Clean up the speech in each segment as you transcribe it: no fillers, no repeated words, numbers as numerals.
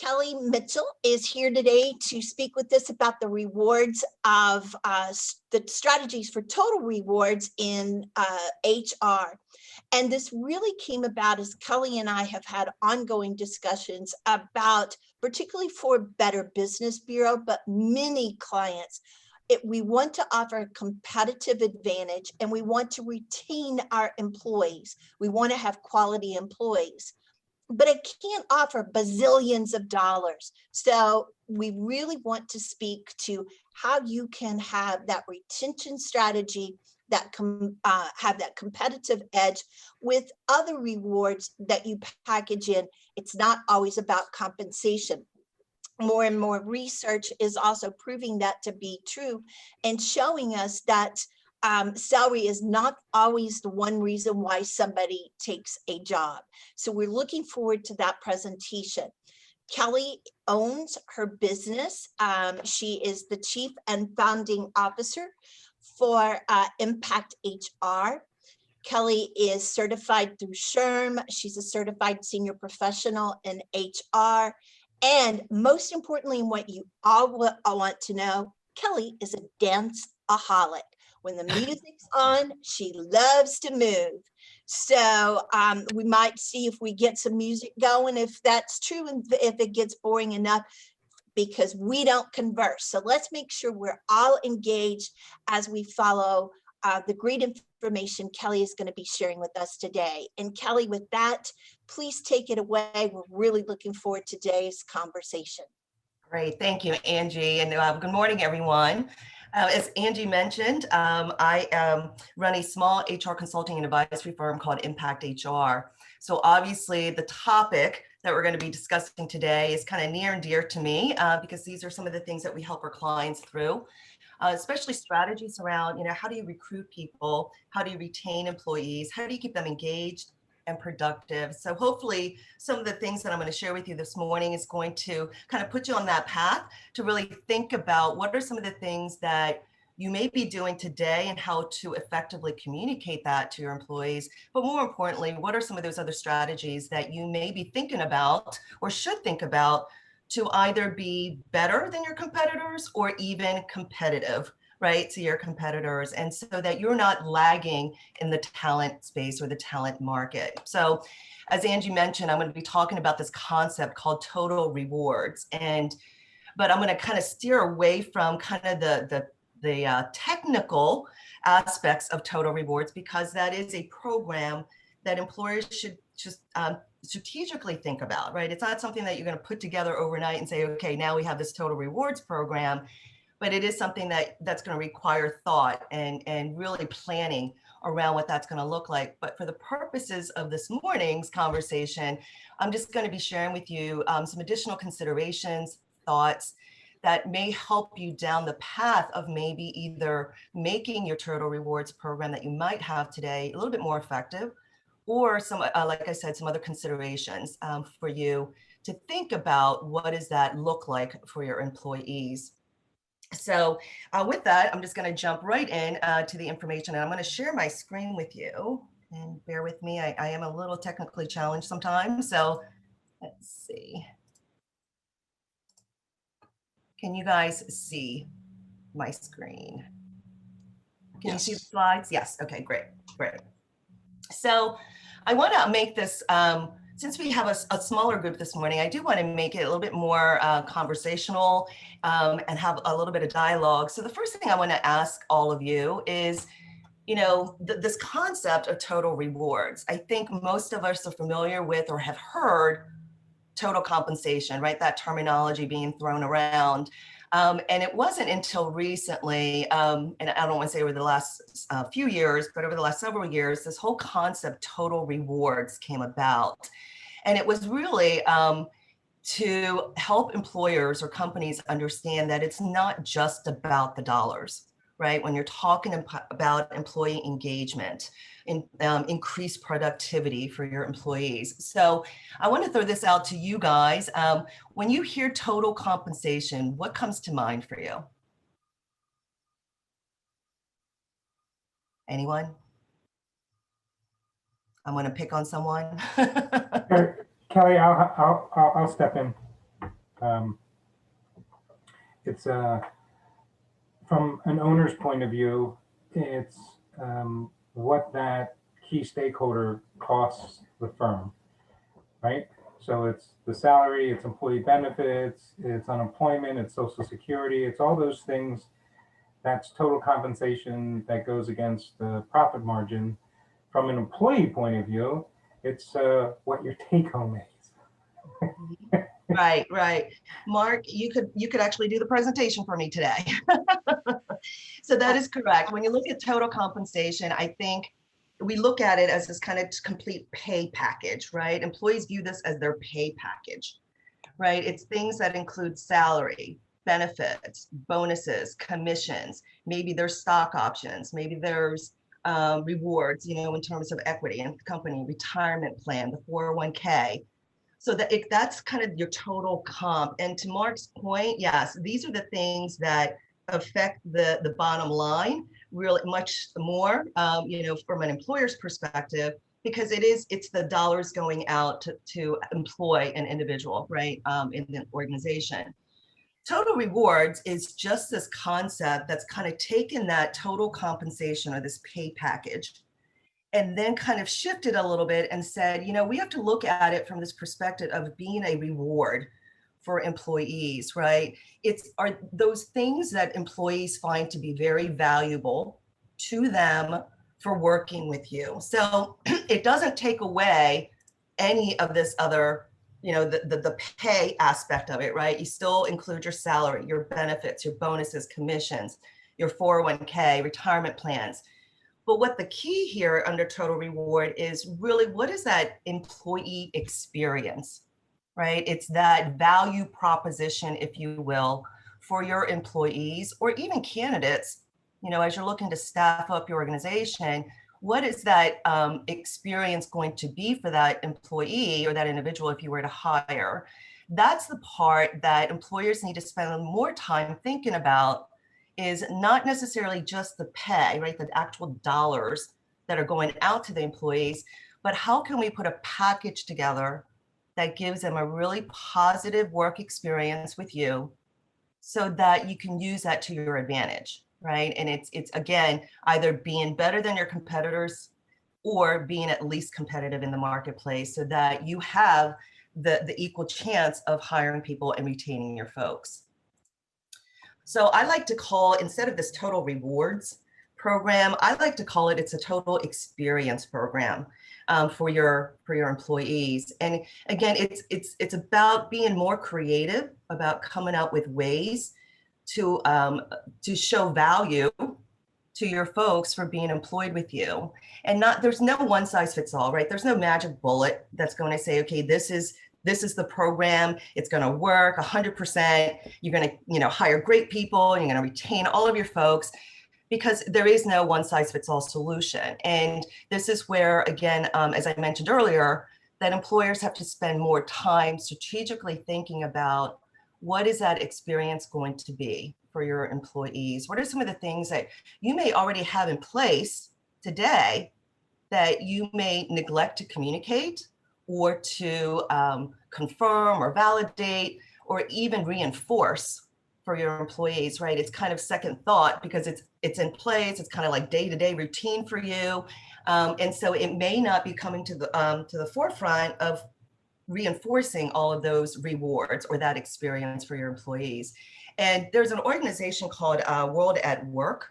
Kelly Mitchell is here today to speak with us about the rewards of the strategies for total rewards in HR. And this really came about as Kelly and I have had ongoing discussions about, particularly for Better Business Bureau, but many clients, we want to offer a competitive advantage and we want to retain our employees. We want to have quality employees, but it can't offer bazillions of dollars. So we really want to speak to how you can have that retention strategy that have that competitive edge with other rewards that you package in. It's not always about compensation. More and more research is also proving that to be true and showing us that salary is not always the one reason why somebody takes a job. So we're looking forward to that presentation. Kelly owns her business. She is the chief and founding officer for ImpactHR. Kelly is certified through SHRM. She's a certified senior professional in HR. And most importantly, and what you all want to know, Kelly is a dance-aholic. When the music's on, she loves to move. So we might see if we get some music going, if that's true, and if it gets boring enough, because we don't converse. So let's make sure we're all engaged as we follow the great information Kelly is going to be sharing with us today. And Kelly, with that, please take it away. We're really looking forward to today's conversation. Great, thank you, Angie, and good morning, everyone. As Angie mentioned, I run a small HR consulting and advisory firm called ImpactHR. So obviously the topic that we're going to be discussing today is kind of near and dear to me because these are some of the things that we help our clients through. Especially strategies around, how do you recruit people? How do you retain employees? How do you keep them engaged and productive? So hopefully some of the things that I'm going to share with you this morning is going to kind of put you on that path to really think about what are some of the things that you may be doing today and how to effectively communicate that to your employees. But more importantly, what are some of those other strategies that you may be thinking about or should think about to either be better than your competitors or even competitive, right, to your competitors, and so that you're not lagging in the talent space or the talent market. So as Angie mentioned, I'm going to be talking about this concept called total rewards, but I'm going to kind of steer away from kind of the technical aspects of total rewards, because that is a program that employers should just strategically think about, right? It's not something that you're going to put together overnight and say, okay, now we have this total rewards program, but it is something that's going to require thought and really planning around what that's going to look like. But for the purposes of this morning's conversation, I'm just going to be sharing with you some additional considerations, thoughts that may help you down the path of maybe either making your total rewards program that you might have today a little bit more effective, or some, like I said, some other considerations for you to think about what does that look like for your employees. So with that, I'm just going to jump right in to the information, and I'm going to share my screen with you. And bear with me, I am a little technically challenged sometimes. So let's see. Can you guys see my screen? Can you see the slides? Yes. Okay, great. So I want to make this, since we have a smaller group this morning, I do want to make it a little bit more conversational and have a little bit of dialogue. So the first thing I want to ask all of you is, this concept of total rewards. I think most of us are familiar with or have heard total compensation, right? That terminology being thrown around. And it wasn't until recently, and I don't want to say over the last few years, but over the last several years, this whole concept total rewards came about. And it was really to help employers or companies understand that it's not just about the dollars, right? When you're talking about employee engagement, increased productivity for your employees. So I want to throw this out to you guys. When you hear total compensation, what comes to mind for you? Anyone? I'm going to pick on someone. Kelly, I'll step in. Um, it's from an owner's point of view, it's what that key stakeholder costs the firm, right? So it's the salary, it's employee benefits, it's unemployment, it's social security, it's all those things. That's total compensation that goes against the profit margin. From an employee point of view, it's what your take home is. Right, right. Mark, you could actually do the presentation for me today. So that is correct. When you look at total compensation, I think we look at it as this kind of complete pay package, right? Employees view this as their pay package, right? It's things that include salary, benefits, bonuses, commissions, maybe there's stock options, maybe there's rewards, in terms of equity and company, retirement plan, the 401k. So that's kind of your total comp. And to Mark's point, yes, these are the things that affect the bottom line really much more, from an employer's perspective, because it's the dollars going out to employ an individual, right, in the organization. Total rewards is just this concept that's kind of taken that total compensation or this pay package and then kind of shifted a little bit and said, we have to look at it from this perspective of being a reward for employees, right? Are those things that employees find to be very valuable to them for working with you. So it doesn't take away any of this other, the pay aspect of it, right? You still include your salary, your benefits, your bonuses, commissions, your 401k, retirement plans. But what the key here under total reward is really, what is that employee experience, right? It's that value proposition, if you will, for your employees or even candidates, as you're looking to staff up your organization, what is that experience going to be for that employee or that individual if you were to hire? That's the part that employers need to spend more time thinking about, is not necessarily just the pay, right? The actual dollars that are going out to the employees, but how can we put a package together that gives them a really positive work experience with you so that you can use that to your advantage, right? And it's again, either being better than your competitors or being at least competitive in the marketplace so that you have the equal chance of hiring people and retaining your folks. So I like to call, instead of this total rewards program, I like to call it's a total experience program for your employees. And again, it's about being more creative, about coming up with ways to show value to your folks for being employed with you. And there's no one size fits all, right? There's no magic bullet that's going to say, okay, this is the program, it's going to work 100%. You're going to, hire great people. You're going to retain all of your folks, because there is no one size fits all solution. And this is where, again, as I mentioned earlier, that employers have to spend more time strategically thinking about what is that experience going to be for your employees? What are some of the things that you may already have in place today that you may neglect to communicate or to confirm or validate or even reinforce for your employees, right? It's kind of second thought because it's in place. It's kind of like day-to-day routine for you. And so it may not be coming to the forefront of reinforcing all of those rewards or that experience for your employees. And there's an organization called World at Work.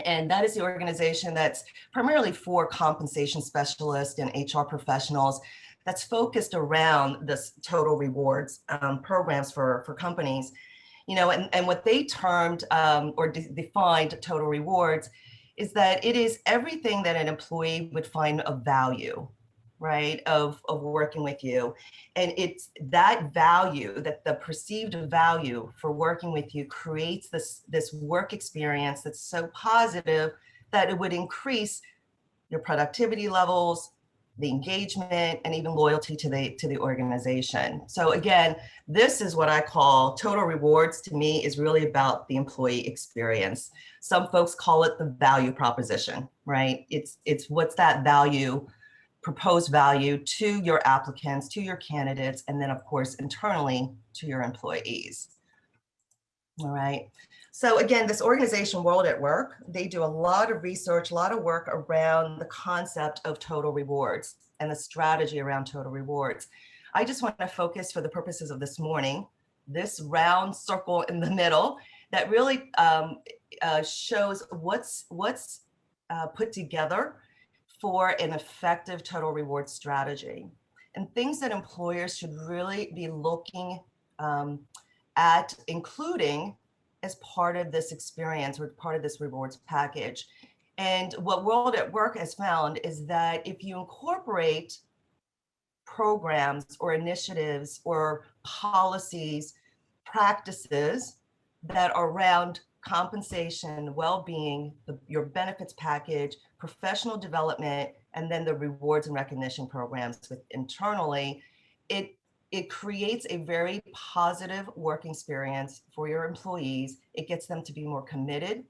And that is the organization that's primarily for compensation specialists and HR professionals that's focused around this total rewards programs for companies. And what they termed or defined total rewards is that it is everything that an employee would find of value, right, of working with you. And it's that value, that the perceived value for working with you creates this work experience that's so positive that it would increase your productivity levels, the engagement, and even loyalty to the organization. So again, this is what I call total rewards. To me, is really about the employee experience. Some folks call it the value proposition, right? It's what's that value propose value to your applicants, to your candidates, and then of course, internally to your employees. All right. So again, this organization, World at Work, they do a lot of research, a lot of work around the concept of total rewards and the strategy around total rewards. I just want to focus for the purposes of this morning, this round circle in the middle that really shows what's put together for an effective total reward strategy, and things that employers should really be looking at including as part of this experience or part of this rewards package. And what World at Work has found is that if you incorporate programs or initiatives or policies, practices that are around compensation, well-being, your benefits package, professional development, and then the rewards and recognition programs with internally, it creates a very positive work experience for your employees. It gets them to be more committed.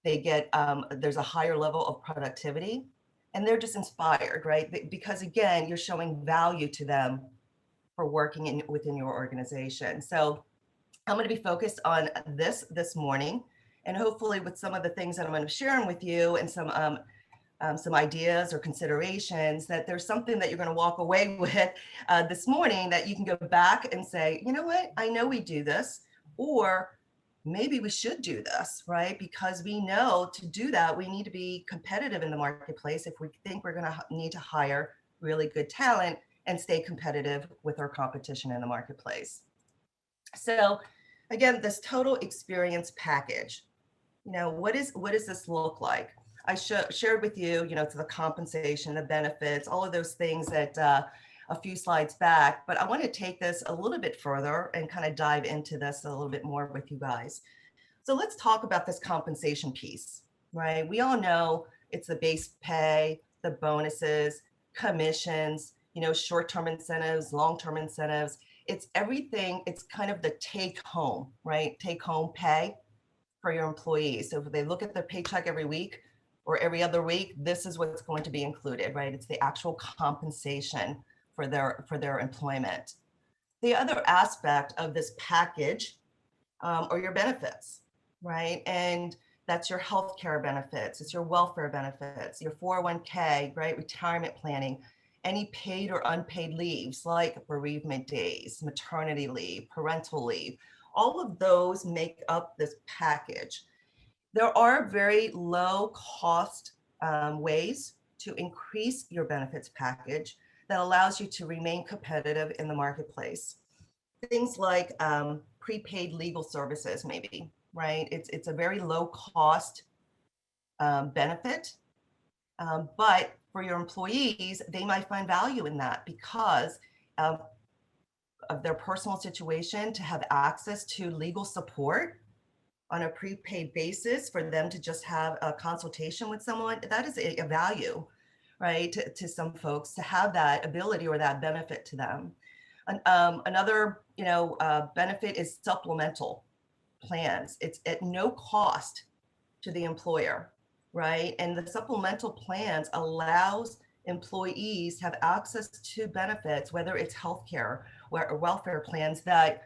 They get, there's a higher level of productivity, and they're just inspired, right? Because again, you're showing value to them for working within your organization. So I'm going to be focused on this morning, and hopefully with some of the things that I'm going to be sharing with you and some ideas or considerations, that there's something that you're going to walk away with this morning that you can go back and say, you know what, I know we do this, or maybe we should do this, right? Because we know to do that, we need to be competitive in the marketplace if we think we're going to need to hire really good talent and stay competitive with our competition in the marketplace. So again, this total experience package, what does this look like? I shared with you, it's the compensation, the benefits, all of those things that a few slides back, but I want to take this a little bit further and kind of dive into this a little bit more with you guys. So let's talk about this compensation piece, right? We all know it's the base pay, the bonuses, commissions, short-term incentives, long-term incentives. It's everything. It's kind of the take home, right? Take home pay for your employees. So if they look at their paycheck every week or every other week, this is what's going to be included, right? It's the actual compensation for their employment. The other aspect of this package are your benefits, right? And that's your healthcare benefits, it's your welfare benefits, your 401k, right? Retirement planning, any paid or unpaid leaves like bereavement days, maternity leave, parental leave. All of those make up this package. There are very low cost ways to increase your benefits package that allows you to remain competitive in the marketplace. Things like prepaid legal services, maybe, right? It's a very low cost benefit, but for your employees, they might find value in that because of their personal situation, to have access to legal support on a prepaid basis, for them to just have a consultation with someone. That is a value, right? To some folks, to have that ability or that benefit to them. Another, benefit is supplemental plans. It's at no cost to the employer, right? And the supplemental plans allows employees to have access to benefits, whether it's healthcare or welfare plans that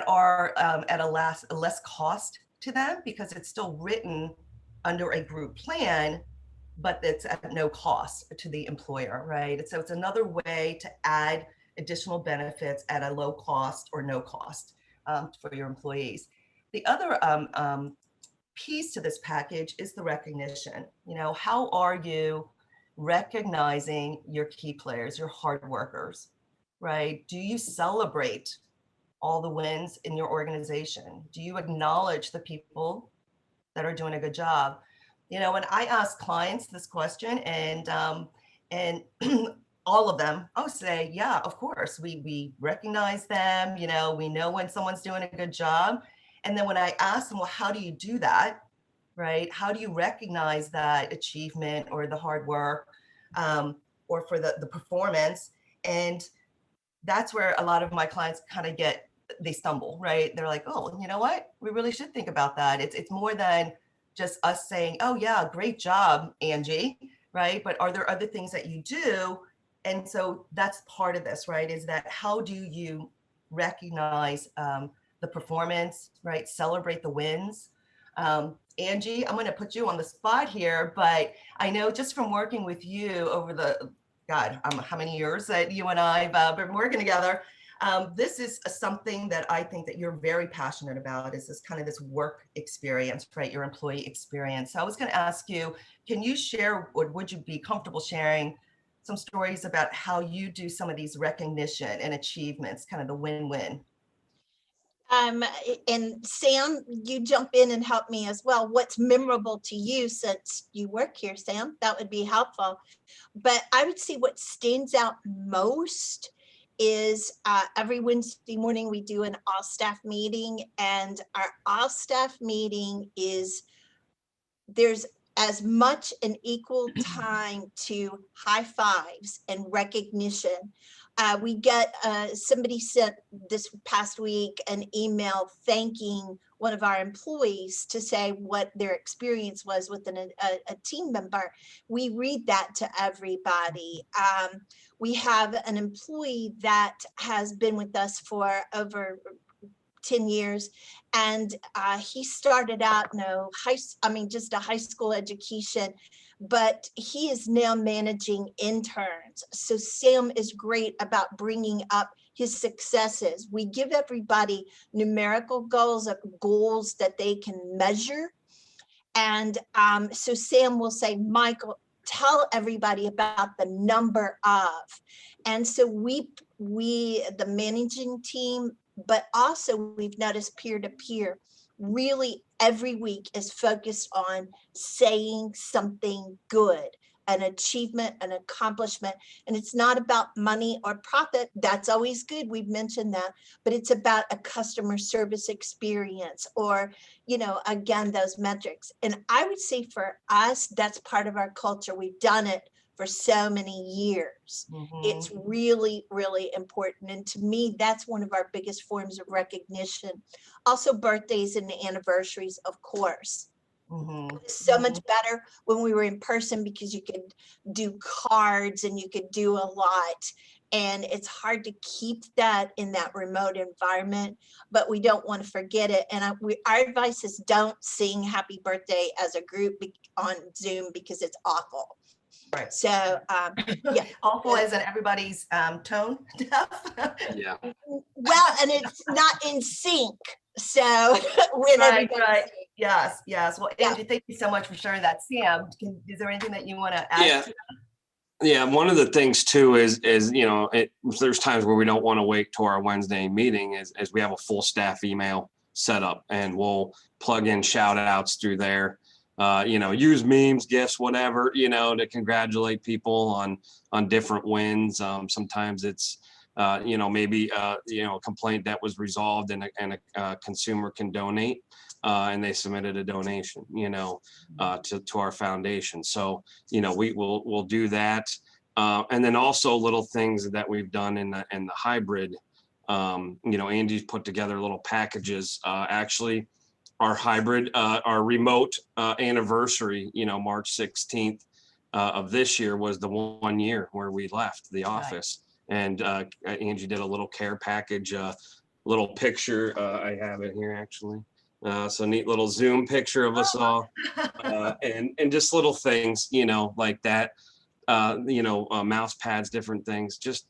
are at a less cost to them, because it's still written under a group plan, but it's at no cost to the employer, right? So it's another way to add additional benefits at a low cost or no cost for your employees. The other piece to this package is the recognition. How are you recognizing your key players, your hard workers, right? Do you celebrate all the wins in your organization? Do you acknowledge the people that are doing a good job? When I ask clients this question, and all of them, I'll say, yeah, of course, we recognize them. We know when someone's doing a good job. And then when I ask them, well, how do you do that, right? How do you recognize that achievement or the hard work or for the performance? And that's where a lot of my clients kind of they stumble, right? They're like, oh, you know what? We really should think about that. It's more than just us saying, oh yeah, great job, Angie, right? But are there other things that you do? And so that's part of this, right? Is that how do you recognize the performance, right? Celebrate the wins. Angie, I'm going to put you on the spot here, but I know just from working with you over the, God, how many years that you and I have been working together, this is something that I think that you're very passionate about, is this kind of this work experience, right? Your employee experience. So I was going to ask you, can you share, or would you be comfortable sharing some stories about how you do some of these recognition and achievements, kind of the win-win? And Sam, you jump in and help me as well. What's memorable to you since you work here, Sam? That would be helpful. But I would say what stands out most is every Wednesday morning we do an all staff meeting, and our all staff meeting is, there's as much an equal time to high fives and recognition. We get, somebody sent this past week an email thanking one of our employees to say what their experience was with a team member. We read that to everybody. We have an employee that has been with us for over 10 years. And he started out, just a high school education, but he is now managing interns. So Sam is great about bringing up his successes. We give everybody numerical goals that they can measure. And so Sam will say, Michael, tell everybody about the number of. And so we, the managing team, but also we've noticed peer-to-peer, really every week is focused on saying something good, an achievement, an accomplishment. And it's not about money or profit. That's always good. We've mentioned that, but it's about a customer service experience, or, again, those metrics. And I would say for us, that's part of our culture. We've done it for so many years. Mm-hmm. It's really, really important. And to me, that's one of our biggest forms of recognition. Also birthdays and anniversaries, of course. Mm-hmm. It was so much better when we were in person, because you could do cards and you could do a lot. And it's hard to keep that in that remote environment, but we don't want to forget it. And our advice is don't sing happy birthday as a group on Zoom, because it's awful. Right. So, yeah. Awful as in everybody's tone deaf. Yeah. Well, and it's not in sync. So when Right. everybody's Yes. Well, Yeah. Angie, thank you so much for sharing that. Sam, is there anything that you want to add? Yeah. To Yeah. One of the things too is there's times where we don't want to wait to our Wednesday meeting is we have a full staff email set up, and we'll plug in shout outs through there. Use memes, gifs, whatever, to congratulate people on different wins. Sometimes it's, maybe, a complaint that was resolved and a consumer can donate, and they submitted a donation, to our foundation. So, we'll do that. And then also little things that we've done in the hybrid. Angie's put together little packages, actually. Our hybrid, our remote anniversary, March 16th of this year was the 1 year where we left the office. Right. And Angie did a little care package, little picture. I have it here actually. So neat little Zoom picture of us all, and just little things, like that, mouse pads, different things, just,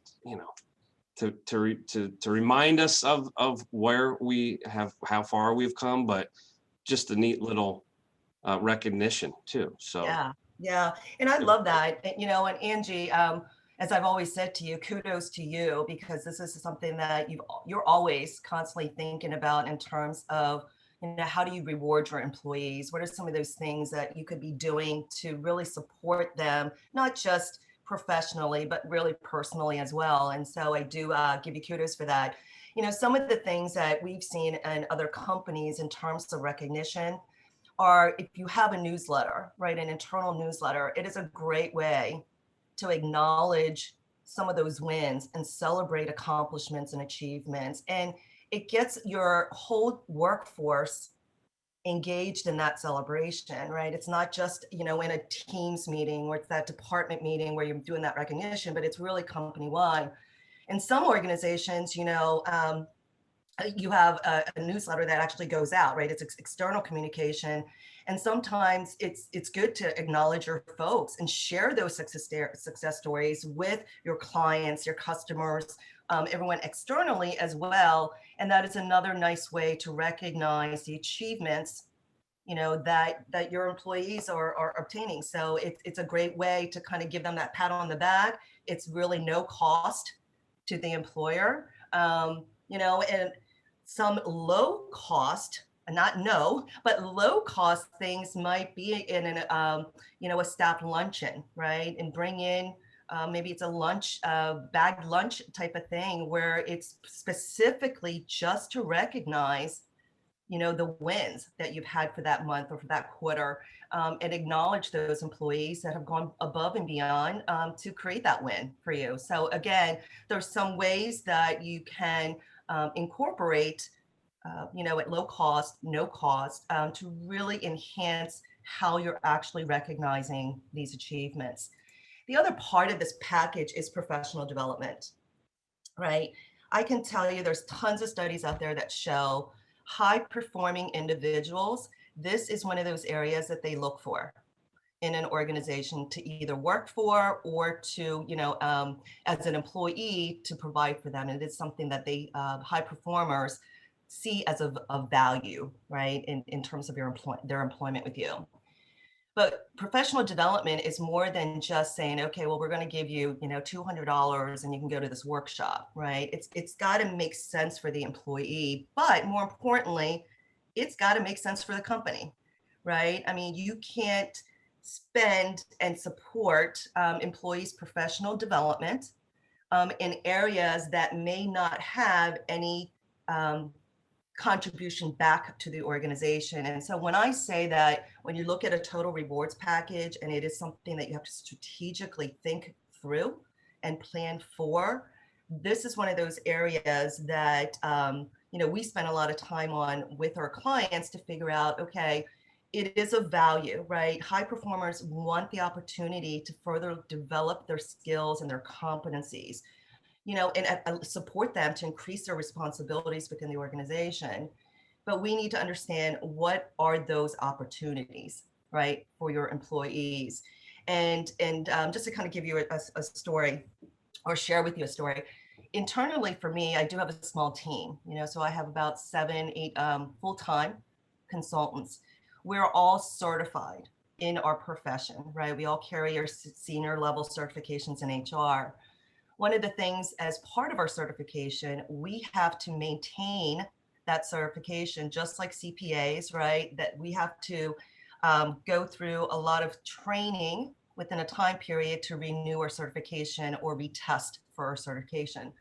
to remind us of where we have, how far we've come, but just a neat little recognition too. So yeah, and I love that. And Angie, as I've always said to you, kudos to you, because this is something that you're always constantly thinking about in terms of, how do you reward your employees? What are some of those things that you could be doing to really support them, not just professionally, but really personally as well? And so I do give you kudos for that. Some of the things that we've seen in other companies in terms of recognition are, if you have a newsletter, right, an internal newsletter, it is a great way to acknowledge some of those wins and celebrate accomplishments and achievements. And it gets your whole workforce engaged in that celebration, right? It's not just, in a Teams meeting or it's that department meeting where you're doing that recognition, but it's really company-wide. In some organizations, you have a newsletter that actually goes out, right? It's external communication. And sometimes it's good to acknowledge your folks and share those success stories with your clients, your customers, everyone externally as well. And that is another nice way to recognize the achievements, that your employees are obtaining. So it's a great way to kind of give them that pat on the back. It's really no cost to the employer, and some low cost, not no, but low cost things might be in a staff luncheon, right? And bring in, maybe it's a lunch, bagged lunch type of thing where it's specifically just to recognize, the wins that you've had for that month or for that quarter, and acknowledge those employees that have gone above and beyond to create that win for you. So again, there's some ways that you can incorporate, at low cost, no cost, to really enhance how you're actually recognizing these achievements. The other part of this package is professional development, right? I can tell you there's tons of studies out there that show high performing individuals. This is one of those areas that they look for in an organization to either work for or to, as an employee to provide for them. And it's something that they, high performers, see as of value, right, in terms of their employment with you. But professional development is more than just saying, okay, well, we're going to give you, $200 and you can go to this workshop, right? It's got to make sense for the employee, but more importantly, it's got to make sense for the company, right? I mean, you can't spend and support employees' professional development in areas that may not have any contribution back to the organization. And so when I say that, when you look at a total rewards package, and it is something that you have to strategically think through and plan for, this is one of those areas that, we spend a lot of time on with our clients to figure out, okay, it is of value, right? High performers want the opportunity to further develop their skills and their competencies, and support them to increase their responsibilities within the organization. But we need to understand what are those opportunities, right, for your employees. And just to kind of give you a story or share with you a story, internally for me, I do have a small team, so I have about 7, 8 full-time consultants. We're all certified in our profession, right? We all carry our senior level certifications in HR. One of the things as part of our certification, we have to maintain that certification, just like CPAs, right? That we have to go through a lot of training within a time period to renew our certification or retest for our certification.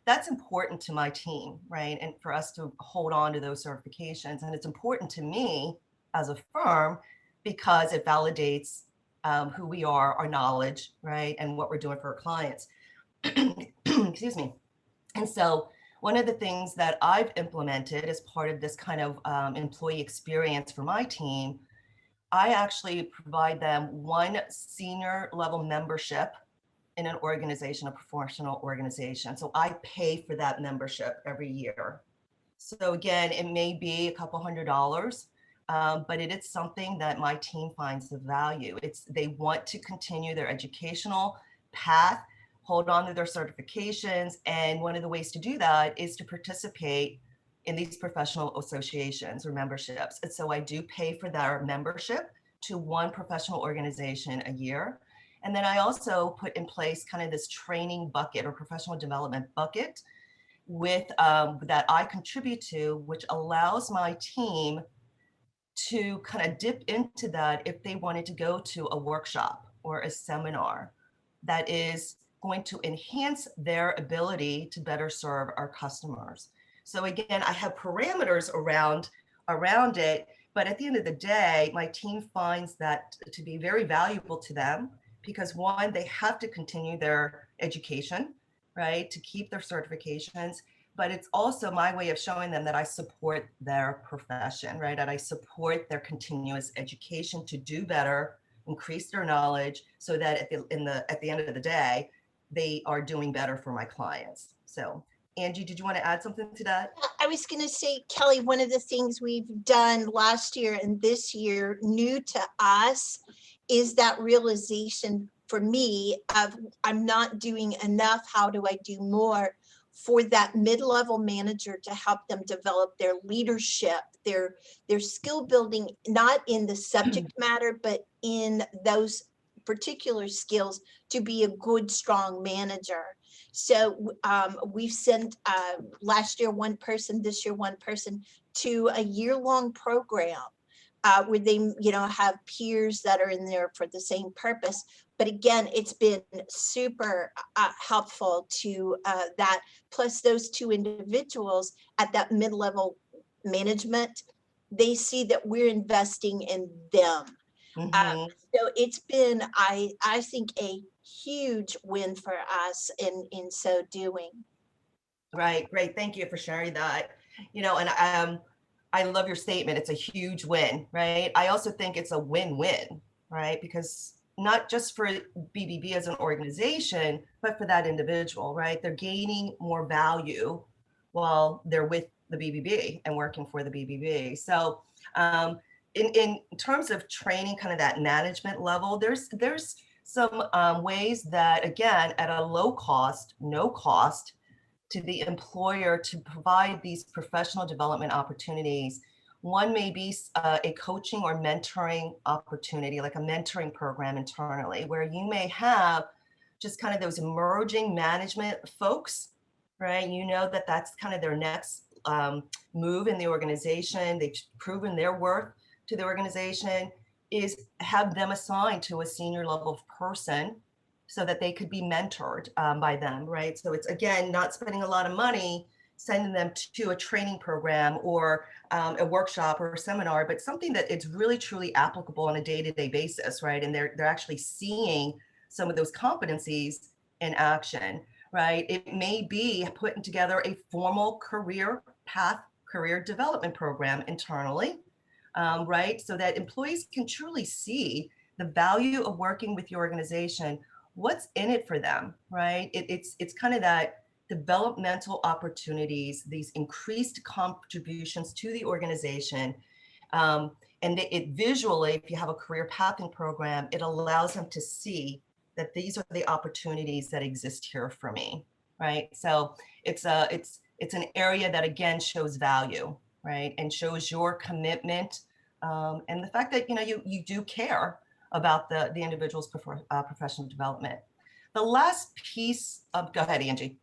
That's important to my team, right? And for us to hold on to those certifications. And it's important to me as a firm because it validates who we are, our knowledge, right? And what we're doing for our clients. Excuse me. And so one of the things that I've implemented as part of this kind of employee experience for my team, I actually provide them one senior level membership in an organization, a professional organization. So I pay for that membership every year. So again, it may be a couple $100, but it is something that my team finds the value. They want to continue their educational path, hold on to their certifications. And one of the ways to do that is to participate in these professional associations or memberships. And so I do pay for their membership to one professional organization a year. And then I also put in place kind of this training bucket or professional development bucket with that I contribute to, which allows my team to kind of dip into that if they wanted to go to a workshop or a seminar that is going to enhance their ability to better serve our customers. So again, I have parameters around it, but at the end of the day, my team finds that to be very valuable to them because one, they have to continue their education, right, to keep their certifications, but it's also my way of showing them that I support their profession, right? That I support their continuous education to do better, increase their knowledge, so that at the end of the day, they are doing better for my clients. So, Angie, did you want to add something to that? I was going to say, Kelly, one of the things we've done last year and this year, new to us, is that realization for me of I'm not doing enough. How do I do more for that mid-level manager to help them develop their leadership, their skill building, not in the subject matter, but in those particular skills to be a good, strong manager. So we've sent last year one person, this year one person, to a year-long program where they, have peers that are in there for the same purpose. But again, it's been super helpful to that. Plus, those two individuals at that mid-level management, they see that we're investing in them. So it's been, I think, a huge win for us in so doing. Right, great. Thank you for sharing that. And I love your statement. It's a huge win, right? I also think it's a win-win, right? Because not just for BBB as an organization, but for that individual, right? They're gaining more value while they're with the BBB and working for the BBB. So in terms of training, kind of that management level, there's some ways that, again, at a low cost, no cost to the employer to provide these professional development opportunities. One may be a coaching or mentoring opportunity, like a mentoring program internally, where you may have just kind of those emerging management folks, right? That's kind of their next move in the organization. They've proven their worth to the organization, is have them assigned to a senior level person so that they could be mentored by them, right? So it's, again, not spending a lot of money sending them to a training program or a workshop or a seminar, but something that it's really truly applicable on a day-to-day basis, right? And they're actually seeing some of those competencies in action, right? It may be putting together a formal career path, career development program internally, right? So that employees can truly see the value of working with your organization, what's in it for them, right? It's kind of that developmental opportunities, these increased contributions to the organization. And it visually, if you have a career pathing program, it allows them to see that these are the opportunities that exist here for me, right? So it's an area that, again, shows value, right? And shows your commitment and the fact that, you do care about the individual's professional development. The last piece of, go ahead, Angie.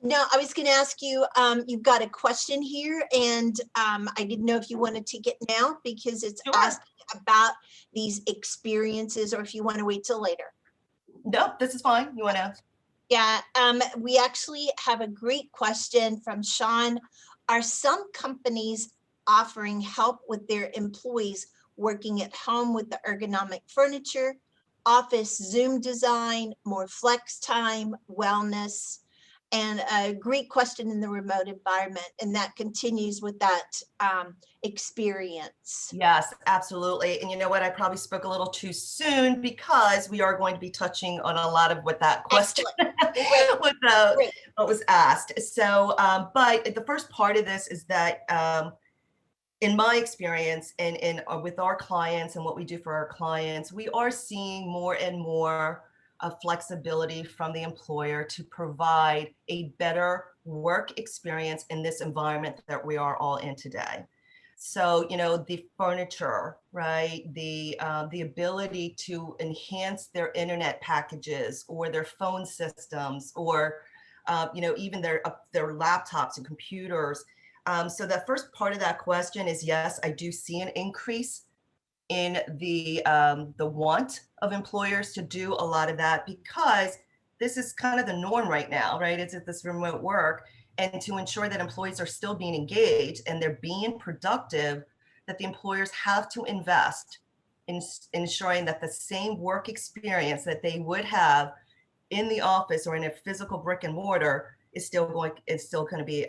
No, I was going to ask you, you've got a question here, and I didn't know if you want to take it now because it's asking about these experiences, or if you want to wait till later. No, this is fine. You want to? Yeah, we actually have a great question from Sean. Are some companies offering help with their employees working at home with the ergonomic furniture, office Zoom design, more flex time, wellness? And a great question in the remote environment, and that continues with that experience. Yes, absolutely. And you know what? I probably spoke a little too soon because we are going to be touching on a lot of what that question what was asked. So, but the first part of this is that in my experience and with our clients and what we do for our clients, we are seeing more and more flexibility from the employer to provide a better work experience in this environment that we are all in today. So, the furniture, right? The ability to enhance their internet packages or their phone systems, or even their laptops and computers. So the first part of that question is, yes, I do see an increase in the want of employers to do a lot of that, because this is kind of the norm right now, right? It's this remote work, and to ensure that employees are still being engaged and they're being productive, that the employers have to invest in ensuring that the same work experience that they would have in the office or in a physical brick and mortar is still going to be,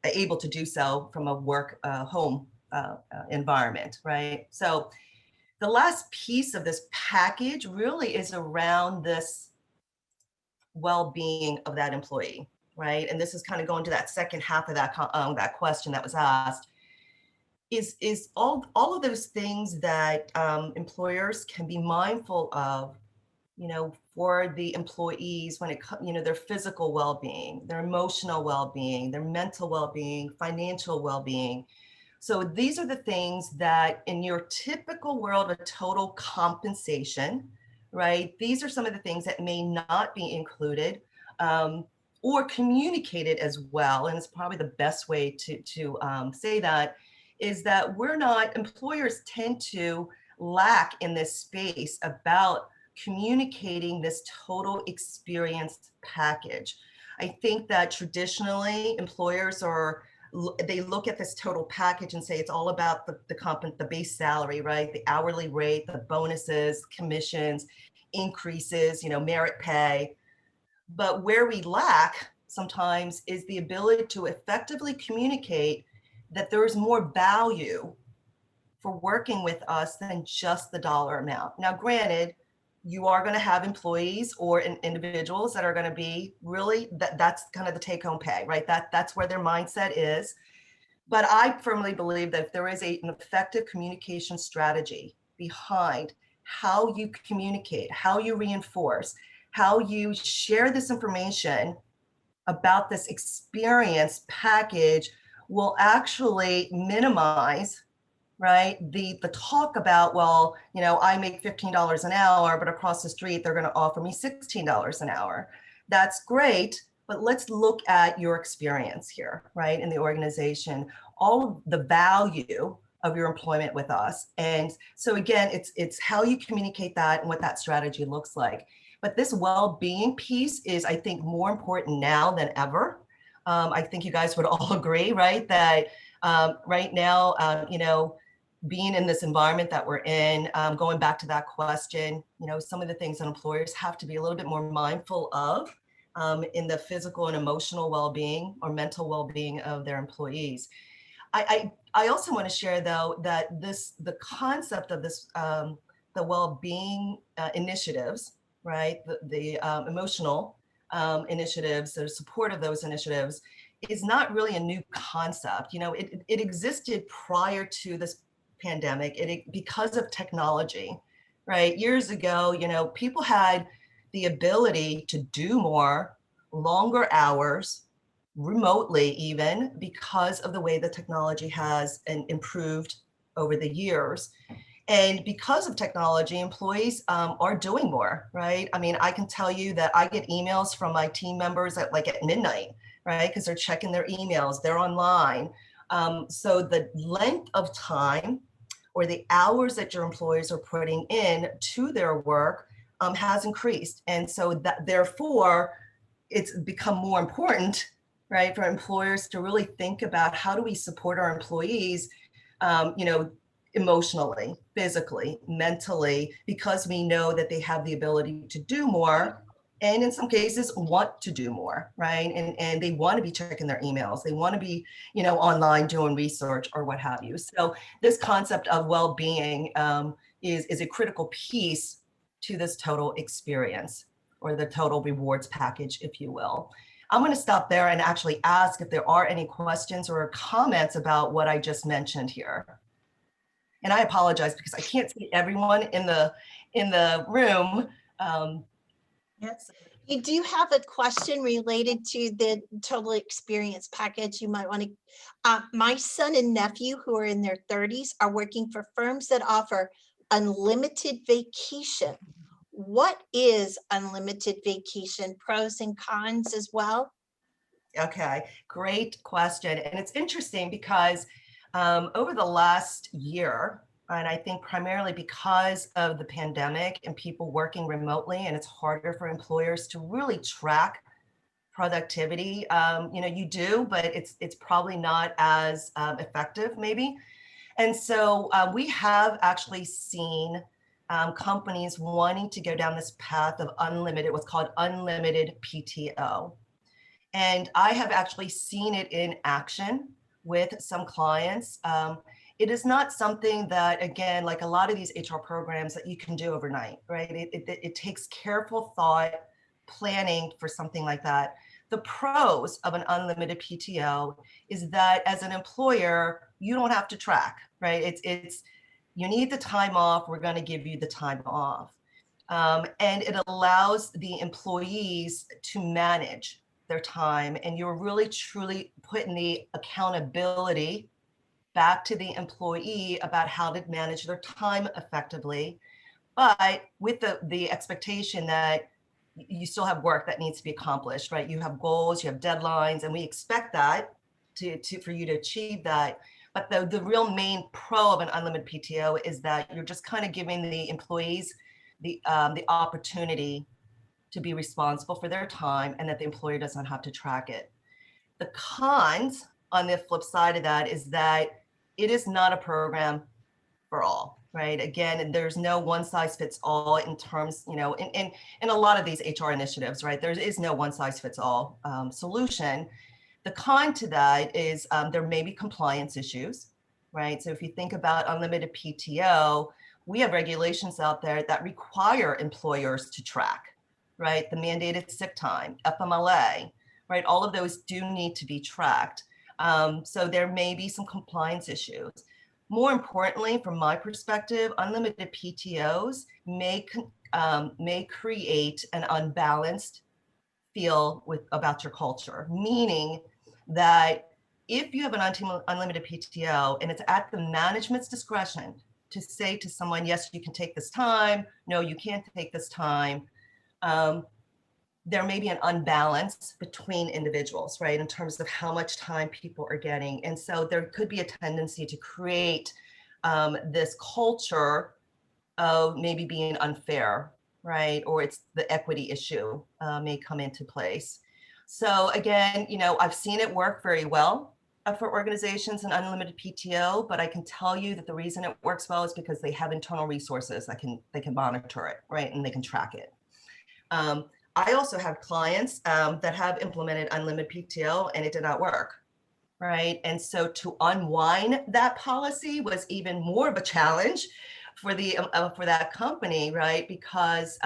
able to do so from a work home environment, right? So the last piece of this package really is around this well-being of that employee, right? And this is kind of going to that second half of that question that was asked. Is all of those things that employers can be mindful of, for the employees when it comes, their physical well-being, their emotional well-being, their mental well-being, financial well-being. So these are the things that in your typical world of total compensation, right? These are some of the things that may not be included or communicated as well. And it's probably the best way to say that is that employers tend to lack in this space about communicating this total experience package. I think that traditionally employers they look at this total package and say it's all about the base salary, right? The hourly rate, the bonuses, commissions, increases, merit pay. But where we lack sometimes is the ability to effectively communicate that there is more value for working with us than just the dollar amount. Now, granted, you are going to have employees or individuals that are going to be really, that's kind of the take-home pay, right? That's where their mindset is. But I firmly believe that if there is an effective communication strategy behind how you communicate, how you reinforce, how you share this information about this experience package will actually minimize, right, the talk about, well, I make $15 an hour, but across the street, they're going to offer me $16 an hour. That's great, but let's look at your experience here, right, in the organization, all of the value of your employment with us. And so again, it's how you communicate that and what that strategy looks like. But this well-being piece is, I think, more important now than ever. I think you guys would all agree, right, that right now, being in this environment that we're in, going back to that question, some of the things that employers have to be a little bit more mindful of in the physical and emotional well-being or mental well-being of their employees. I also want to share, though, that the concept of this, the well-being initiatives, right, the emotional initiatives, the support of those initiatives is not really a new concept. It existed prior to this pandemic, because of technology, right? Years ago, people had the ability to do more, longer hours, remotely even, because of the way the technology has improved over the years. And because of technology, employees are doing more, right? I mean, I can tell you that I get emails from my team members at midnight, right? Because they're checking their emails, they're online. So the length of time or the hours that your employees are putting in to their work has increased. And so therefore, it's become more important, right, for employers to really think about how do we support our employees, emotionally, physically, mentally, because we know that they have the ability to do more, and in some cases want to do more, right? And they want to be checking their emails. They want to be, online doing research or what have you. So this concept of well-being is a critical piece to this total experience or the total rewards package, if you will. I'm going to stop there and actually ask if there are any questions or comments about what I just mentioned here. And I apologize because I can't see everyone in the room. Yes. You do have a question related to the total experience package. You might want to, my son and nephew who are in their 30s are working for firms that offer unlimited vacation. What is unlimited vacation? Pros and cons as well? Okay, great question. And it's interesting because over the last year, and I think primarily because of the pandemic and people working remotely, and it's harder for employers to really track productivity. You do, but it's probably not as effective maybe. And so we have actually seen companies wanting to go down this path of unlimited, what's called unlimited PTO. And I have actually seen it in action with some clients. It is not something that, again, like a lot of these HR programs that you can do overnight, right? It takes careful thought, planning for something like that. The pros of an unlimited PTO is that as an employer, you don't have to track, right? It's you need the time off, we're going to give you the time off. And it allows the employees to manage their time, and you're really truly putting the accountability back to the employee about how to manage their time effectively, but with the expectation that you still have work that needs to be accomplished, right? You have goals, you have deadlines, and we expect that for you to achieve that. But the real main pro of an unlimited PTO is that you're just kind of giving the employees the opportunity to be responsible for their time, and that the employer doesn't have to track it. The cons on the flip side of that is that it is not a program for all, right? Again, there's no one size fits all in terms, in a lot of these HR initiatives, right? There is no one size fits all solution. The con to that is there may be compliance issues, right? So if you think about unlimited PTO, we have regulations out there that require employers to track, right? The mandated sick time, FMLA, right? All of those do need to be tracked. So there may be some compliance issues. More importantly, from my perspective, unlimited PTOs may create an unbalanced feel about your culture, meaning that if you have an unlimited PTO and it's at the management's discretion to say to someone, yes, you can take this time, no, you can't take this time, there may be an unbalance between individuals, right, in terms of how much time people are getting. And so there could be a tendency to create this culture of maybe being unfair, right? Or it's the equity issue may come into place. So again, I've seen it work very well for organizations and unlimited PTO, but I can tell you that the reason it works well is because they have internal resources that they can monitor it, right? And they can track it. I also have clients that have implemented unlimited PTO and it did not work, right? And so to unwind that policy was even more of a challenge for that company, right? Because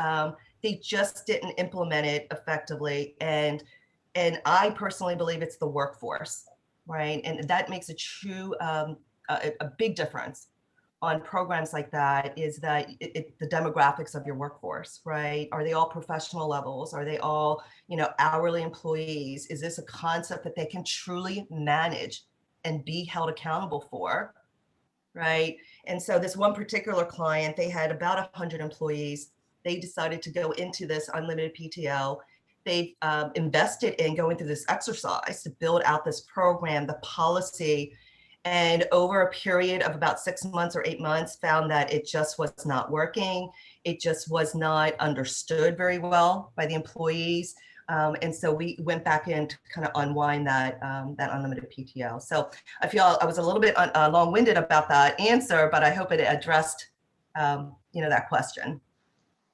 they just didn't implement it effectively. And I personally believe it's the workforce, right? And that makes a true, a big difference on programs like that, is that the demographics of your workforce, right? Are they all professional levels? Are they all, hourly employees? Is this a concept that they can truly manage and be held accountable for, right? And so this one particular client, they had about 100 employees. They decided to go into this unlimited PTO. They've invested in going through this exercise to build out this program, the policy, and over a period of about 6 months or 8 months, found that it just was not working. It just was not understood very well by the employees. And so we went back in to kind of unwind that unlimited PTO. So I feel I was a little bit long-winded about that answer, but I hope it addressed that question.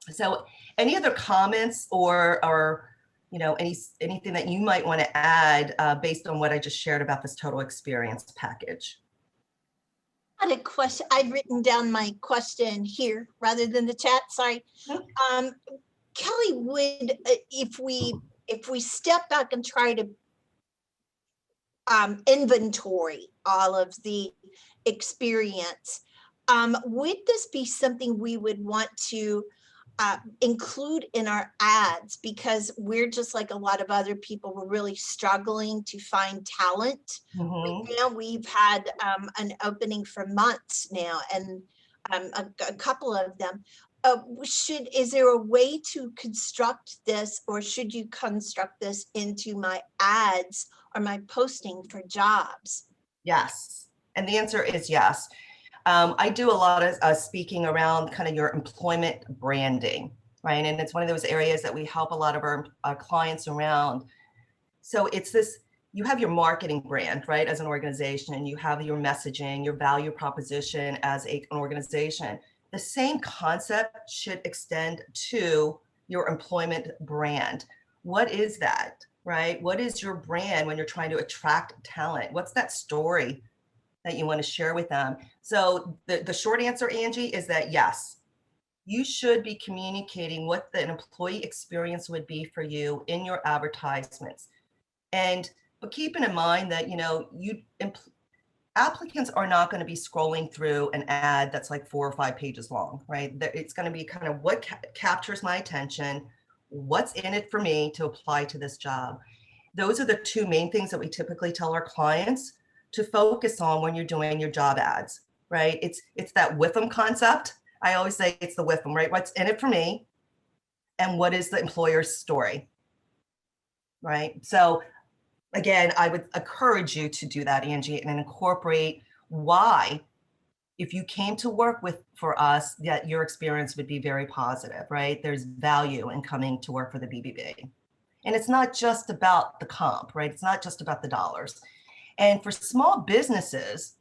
So any other comments or anything that you might want to add based on what I just shared about this total experience package? I had a question. I'd written down my question here rather than the chat. Sorry. Kelly, would if we step back and try to inventory all of the experience, would this be something we would want to include in our ads? Because we're just like a lot of other people, we're really struggling to find talent. Mm-hmm. We've had an opening for months now, and a couple of them. Is there a way to construct this, or should you construct this into my ads or my posting for jobs? Yes, and the answer is yes. I do a lot of speaking around kind of your employment branding, right? And it's one of those areas that we help a lot of our clients around. So it's this, you have your marketing brand, right? As an organization, and you have your messaging, your value proposition as an organization. The same concept should extend to your employment brand. What is that, right? What is your brand when you're trying to attract talent? What's that story that you want to share with them? So the short answer, Angie, is that yes, you should be communicating what the employee experience would be for you in your advertisements. But keeping in mind that, applicants are not going to be scrolling through an ad that's like 4 or 5 pages long, right? It's going to be kind of what captures my attention, what's in it for me to apply to this job. Those are the two main things that we typically tell our clients to focus on when you're doing your job ads, right? It's that WIFM concept. I always say it's the WIFM, right? What's in it for me and what is the employer's story, right? So again, I would encourage you to do that, Angie, and incorporate why, if you came to work for us, that your experience would be very positive, right? There's value in coming to work for the BBB. And it's not just about the comp, right? It's not just about the dollars. And for small businesses,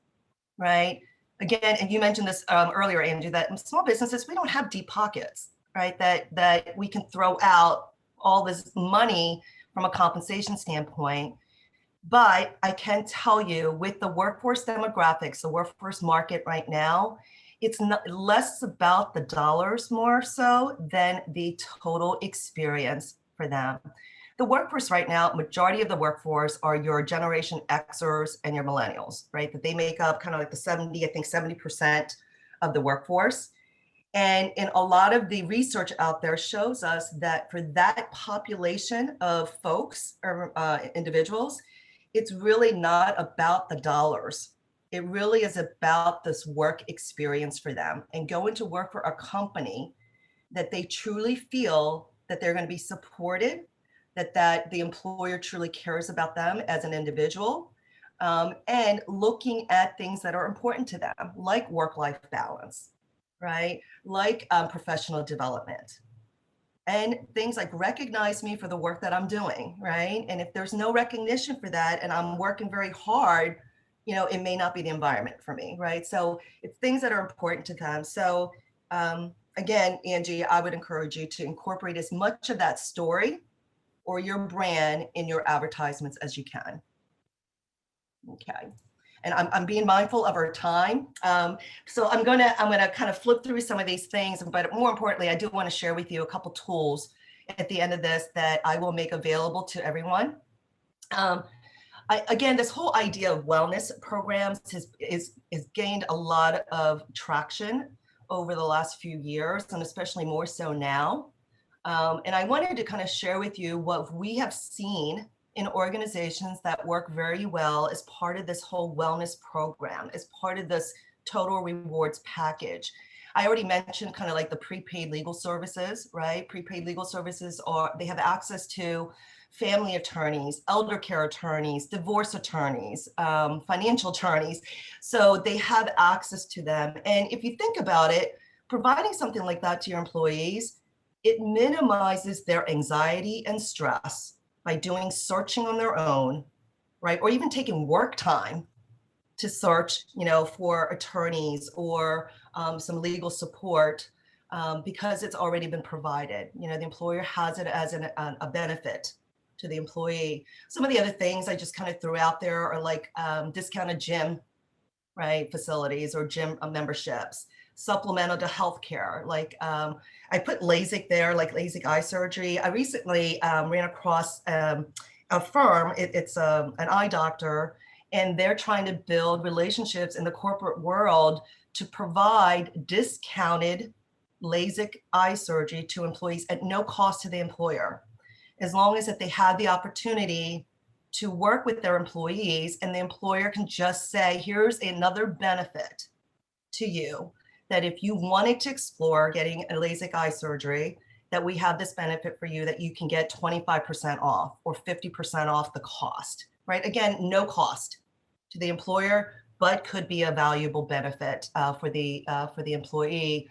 right? Again, and you mentioned this earlier, Angie, that in small businesses, we don't have deep pockets, right? That we can throw out all this money from a compensation standpoint. But I can tell you, with the workforce demographics, the workforce market right now, it's not less about the dollars more so than the total experience for them. The workforce right now, majority of the workforce are your Generation Xers and your millennials, right? That they make up kind of like the 70% of the workforce. And in a lot of the research out there shows us that for that population of folks or individuals, it's really not about the dollars. It really is about this work experience for them, and going to work for a company that they truly feel that they're going to be supported, that the employer truly cares about them as an individual, and looking at things that are important to them, like work-life balance, right? Like professional development. And things like recognize me for the work that I'm doing, right? And if there's no recognition for that and I'm working very hard, it may not be the environment for me, right? So it's things that are important to them. So again, Angie, I would encourage you to incorporate as much of that story or your brand in your advertisements as you can. Okay. And I'm being mindful of our time. So I'm gonna kind of flip through some of these things, but more importantly, I do want to share with you a couple tools at the end of this that I will make available to everyone. Again, this whole idea of wellness programs has gained a lot of traction over the last few years, and especially more so now. And I wanted to kind of share with you what we have seen in organizations that work very well as part of this whole wellness program, as part of this total rewards package. I already mentioned kind of like the prepaid legal services, right? Prepaid legal services they have access to family attorneys, elder care attorneys, divorce attorneys, financial attorneys. So they have access to them. And if you think about it, providing something like that to your employees, it minimizes their anxiety and stress by doing searching on their own, right? Or even taking work time to search, for attorneys or some legal support because it's already been provided. The employer has it as a benefit to the employee. Some of the other things I just kind of threw out there are like discounted gym, right, facilities or gym memberships, supplemental to healthcare. Like I put LASIK there, like LASIK eye surgery. I recently ran across a firm. It's an eye doctor, and they're trying to build relationships in the corporate world to provide discounted LASIK eye surgery to employees at no cost to the employer, as long as that they have the opportunity to work with their employees, and the employer can just say, here's another benefit to you, that if you wanted to explore getting a LASIK eye surgery, that we have this benefit for you, that you can get 25% off or 50% off the cost, right? Again, no cost to the employer, but could be a valuable benefit for the employee.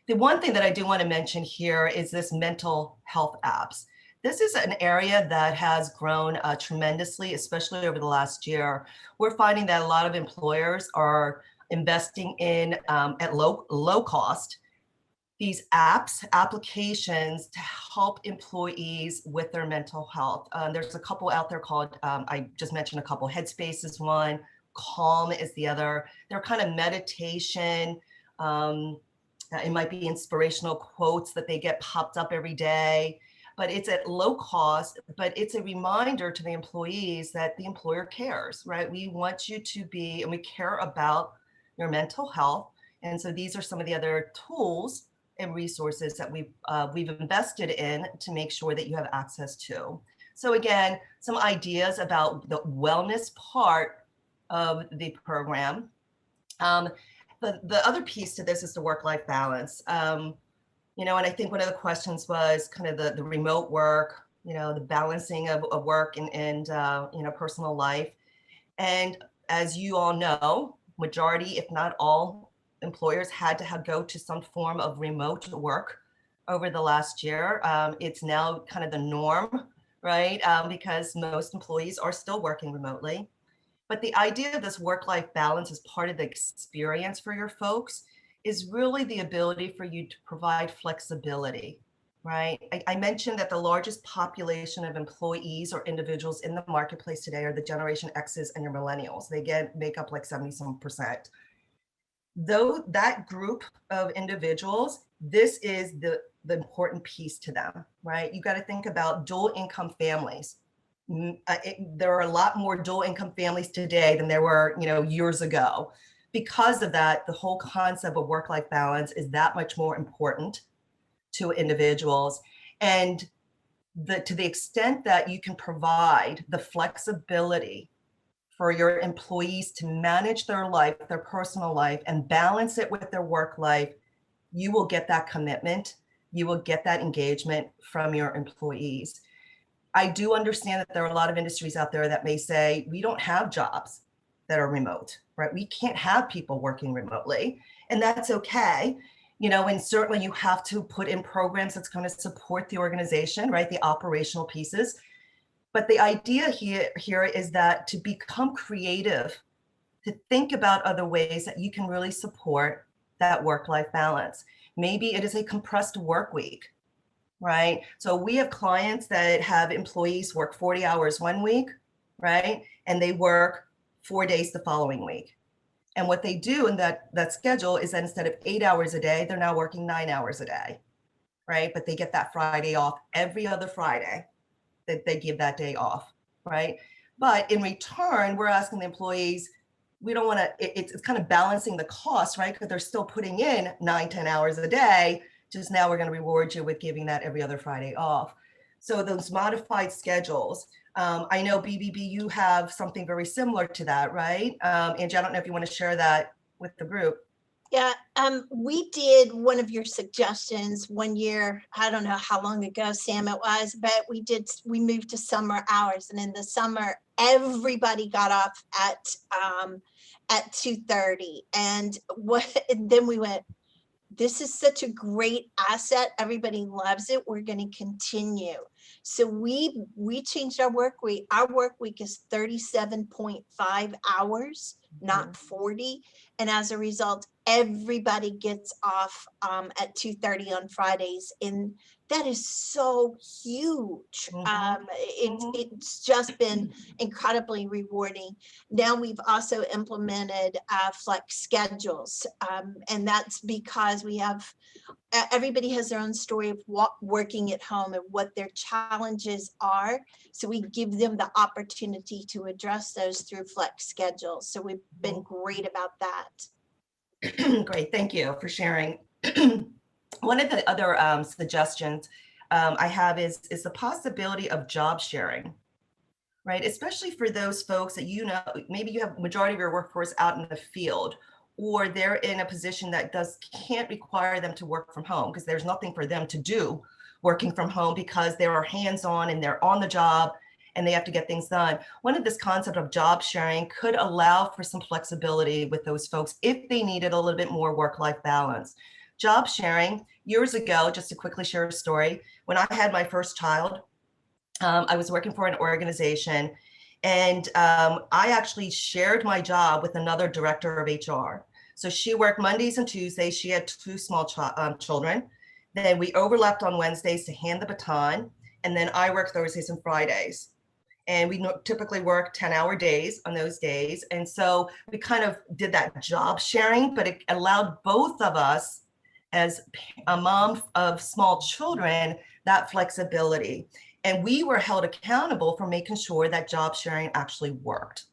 The one thing that I do want to mention here is this mental health apps. This is an area that has grown tremendously, especially over the last year. We're finding that a lot of employers are investing in at low cost these applications to help employees with their mental health. There's a couple out there called, I just mentioned a couple, Headspace is one, Calm is the other. They're kind of meditation. It might be inspirational quotes that they get popped up every day, but it's at low cost, but it's a reminder to the employees that the employer cares, right? We want you to be, and we care about your mental health. And so these are some of the other tools and resources that we've invested in to make sure that you have access to. So again, some ideas about the wellness part of the program. The other piece to this is the work-life balance. And I think one of the questions was kind of the remote work, the balancing of work and personal life. And as you all know, majority, if not all, employers had to go to some form of remote work over the last year. It's now kind of the norm, right? Because most employees are still working remotely. But the idea of this work-life balance as part of the experience for your folks is really the ability for you to provide flexibility, right? I mentioned that the largest population of employees or individuals in the marketplace today are the Generation X's and your millennials. They make up like 70-some%. Though that group of individuals, this is the important piece to them, right? You got to think about dual income families. There are a lot more dual income families today than there were, years ago. Because of that, the whole concept of work-life balance is that much more important to individuals. And to the extent that you can provide the flexibility for your employees to manage their life, their personal life, and balance it with their work life, you will get that commitment. You will get that engagement from your employees. I do understand that there are a lot of industries out there that may say, we don't have jobs that are remote, right? We can't have people working remotely, and that's okay. And certainly you have to put in programs that's going to support the organization, right? The operational pieces. But the idea here is that to become creative, to think about other ways that you can really support that work-life balance. Maybe it is a compressed work week, right? So we have clients that have employees work 40 hours one week, right? And they work 4 days the following week. And what they do in that schedule is that instead of 8 hours a day, they're now working 9 hours a day, right? But they get that Friday off every other Friday. That they give that day off, right? But in return, we're asking the employees, we don't want to, it's kind of balancing the cost, right? Because they're still putting in 9-10 hours a day, just now we're going to reward you with giving that every other Friday off. So those modified schedules, I know BBB, you have something very similar to that, right? Angie, I don't know if you want to share that with the group. Yeah, we did one of your suggestions one year. I don't know how long ago, Sam, it was, but we moved to summer hours, and in the summer, everybody got off at 2:30. And then we went, this is such a great asset. Everybody loves it. We're going to continue. So we changed our work week. Our work week is 37.5 hours, not 40. And as a result, everybody gets off at 2:30 on Fridays. And that is so huge. It's just been incredibly rewarding. Now we've also implemented flex schedules. And that's because everybody has their own story of working at home and what their challenges are. So we give them the opportunity to address those through flex schedules. So we've been great about that. Great, thank you for sharing. One of the other suggestions I have is the possibility of job sharing, right? Especially for those folks that maybe you have majority of your workforce out in the field, or they're in a position that can't require them to work from home because there's nothing for them to do working from home because they are hands-on and they're on the job and they have to get things done. One of this concept of job sharing could allow for some flexibility with those folks if they needed a little bit more work-life balance. Job sharing, years ago, just to quickly share a story, when I had my first child, I was working for an organization, and I actually shared my job with another director of HR. So she worked Mondays and Tuesdays. She had two small children. Then we overlapped on Wednesdays to hand the baton. And then I work Thursdays and Fridays. And we typically work 10-hour days on those days. And so we kind of did that job sharing, but it allowed both of us, as a mom of small children, that flexibility. And we were held accountable for making sure that job sharing actually worked,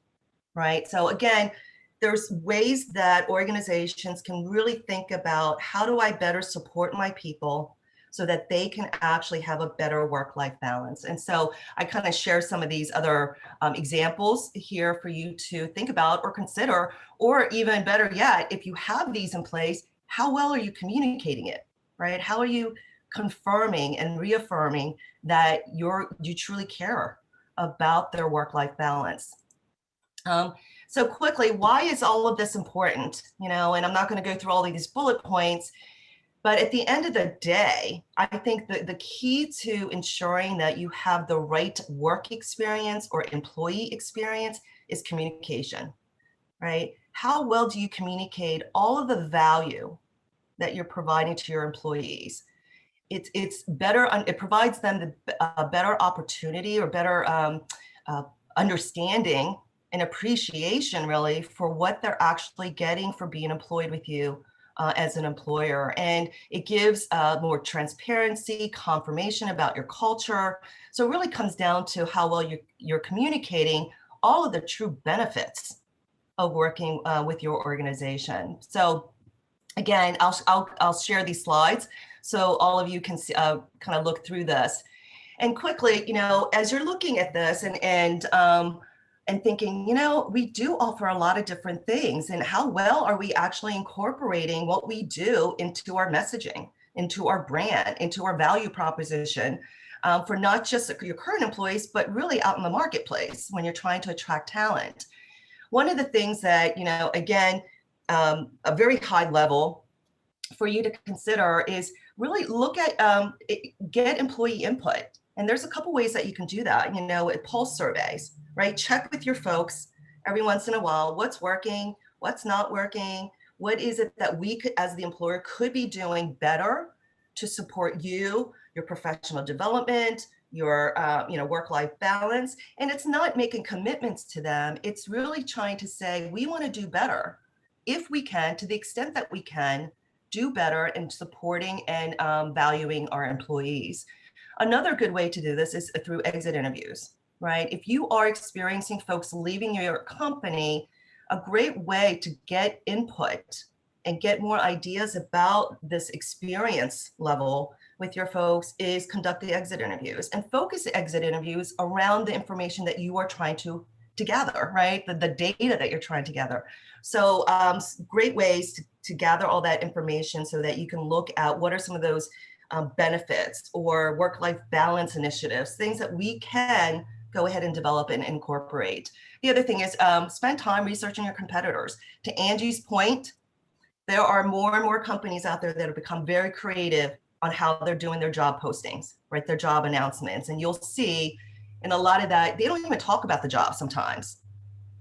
right? So again, there's ways that organizations can really think about, how do I better support my people so that they can actually have a better work-life balance? And so I kind of share some of these other examples here for you to think about or consider, or even better yet, if you have these in place, how well are you communicating it, right? How are you confirming and reaffirming that you truly care about their work-life balance? So quickly, why is all of this important? And I'm not going to go through all of these bullet points, but at the end of the day, I think that the key to ensuring that you have the right work experience or employee experience is communication, right? How well do you communicate all of the value that you're providing to your employees? It's better, it provides them a better opportunity or better understanding and appreciation, really, for what they're actually getting for being employed with you as an employer. And it gives more transparency, confirmation about your culture. So it really comes down to how well you're communicating all of the true benefits of working with your organization. So again, I'll share these slides so all of you can see, kind of look through this. And quickly, as you're looking at this and thinking, we do offer a lot of different things, and how well are we actually incorporating what we do into our messaging, into our brand, into our value proposition, for not just your current employees, but really out in the marketplace when you're trying to attract talent. One of the things that, again, a very high level for you to consider is really look at, get employee input. And there's a couple ways that you can do that, at pulse surveys, right? Check with your folks every once in a while, what's working, what's not working, what is it that we could, as the employer, could be doing better to support you, your professional development, your work-life balance. And it's not making commitments to them. It's really trying to say, we want to do better if we can, to the extent that we can, do better in supporting and valuing our employees. Another good way to do this is through exit interviews, right? If you are experiencing folks leaving your company, a great way to get input and get more ideas about this experience level with your folks is conduct the exit interviews, and focus the exit interviews around the information that you are trying to gather, right? The data that you're trying to gather. So great ways to gather all that information so that you can look at what are some of those benefits or work-life balance initiatives, things that we can go ahead and develop and incorporate. The other thing is spend time researching your competitors. To Angie's point, there are more and more companies out there that have become very creative on how they're doing their job postings, right? Their job announcements. And you'll see in a lot of that, they don't even talk about the job sometimes.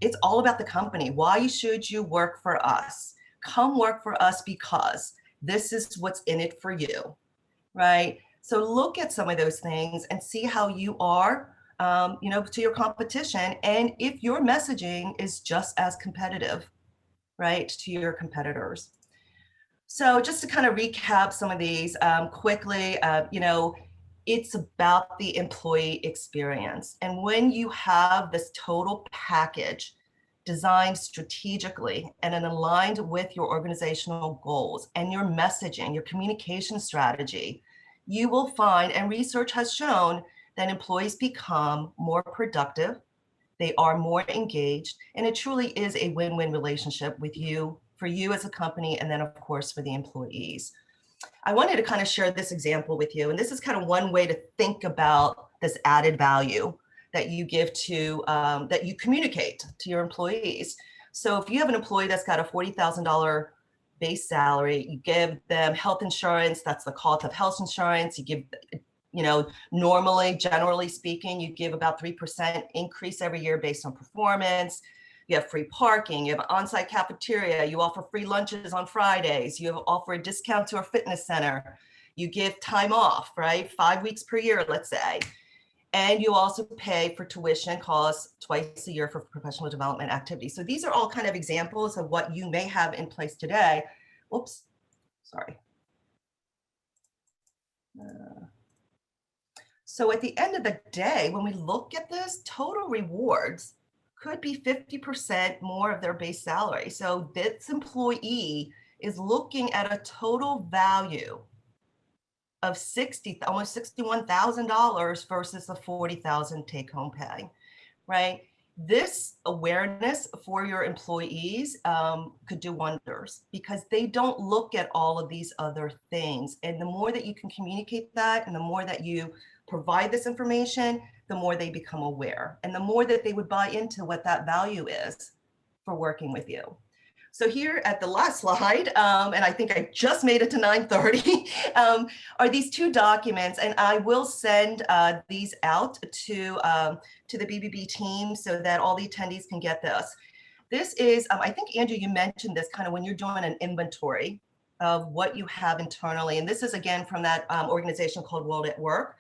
It's all about the company. Why should you work for us? Come work for us because this is what's in it for you, right? So look at some of those things and see how you are, to your competition. And if your messaging is just as competitive, right, to your competitors. So just to kind of recap some of these quickly, it's about the employee experience. And when you have this total package designed strategically and aligned with your organizational goals and your messaging, your communication strategy, you will find, and research has shown, that employees become more productive, they are more engaged, and it truly is a win-win relationship with you, for you as a company, and then of course for the employees. I wanted to kind of share this example with you, and this is kind of one way to think about this added value that you give to, that you communicate to your employees. So if you have an employee that's got a $40,000 base salary, you give them health insurance, that's the cost of health insurance, you give, normally, generally speaking, you give about 3% increase every year based on performance. You have free parking, you have an on-site cafeteria, you offer free lunches on Fridays, you offer a discount to a fitness center, you give time off, right? 5 weeks per year, let's say. And you also pay for tuition costs twice a year for professional development activities. So these are all kind of examples of what you may have in place today. Whoops, sorry. So at the end of the day, when we look at this, total rewards could be 50% more of their base salary. So this employee is looking at a total value of almost $61,000 versus the $40,000 take-home pay, right? This awareness for your employees could do wonders because they don't look at all of these other things. And the more that you can communicate that and the more that you provide this information, the more they become aware and the more that they would buy into what that value is for working with you. So here at the last slide, and I think I just made it to 9:30, are these two documents, and I will send these out to the BBB team so that all the attendees can get this. This is, I think, Andrew, you mentioned this kind of when you're doing an inventory of what you have internally, and this is again from that organization called World at Work.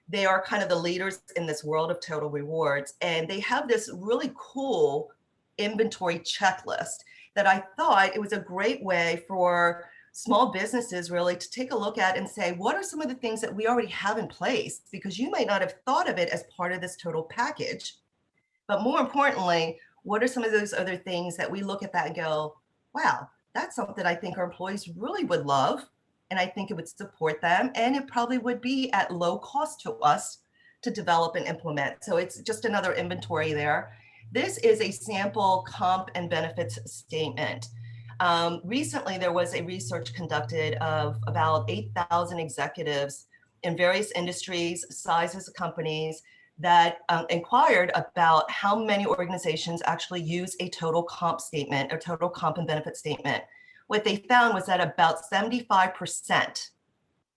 They are kind of the leaders in this world of total rewards, and they have this really cool inventory checklist that I thought it was a great way for small businesses really to take a look at and say, what are some of the things that we already have in place? Because you might not have thought of it as part of this total package. But more importantly, what are some of those other things that we look at that and go, wow, that's something I think our employees really would love. And I think it would support them. And it probably would be at low cost to us to develop and implement. So it's just another inventory there. This is a sample comp and benefits statement. Recently, there was a research conducted of about 8,000 executives in various industries, sizes of companies that inquired about how many organizations actually use a total comp statement or total comp and benefit statement. What they found was that about 75%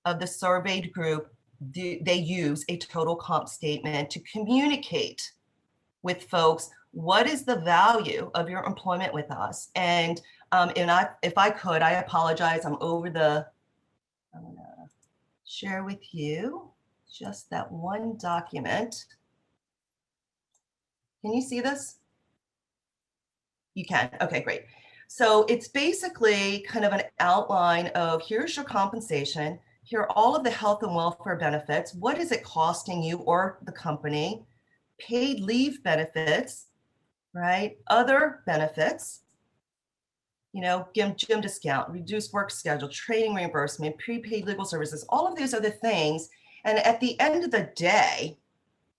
of the surveyed group, they use a total comp statement to communicate with folks what is the value of your employment with us. And if I could, I apologize, I'm gonna share with you just that one document. Can you see this? You can, okay, great. So it's basically kind of an outline of here's your compensation, here are all of the health and welfare benefits, what is it costing you or the company, paid leave benefits, right? Other benefits, you know, gym discount, reduced work schedule, training reimbursement, prepaid legal services, all of these other things. And at the end of the day,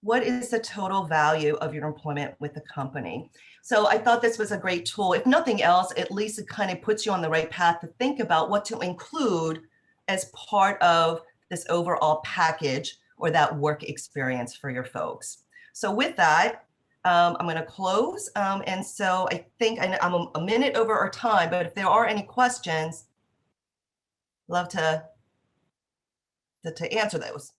what is the total value of your employment with the company? So I thought this was a great tool. If nothing else, at least it kind of puts you on the right path to think about what to include as part of this overall package or that work experience for your folks. So with that, I'm going to close. And so I think I'm a minute over our time, but if there are any questions, love to answer those.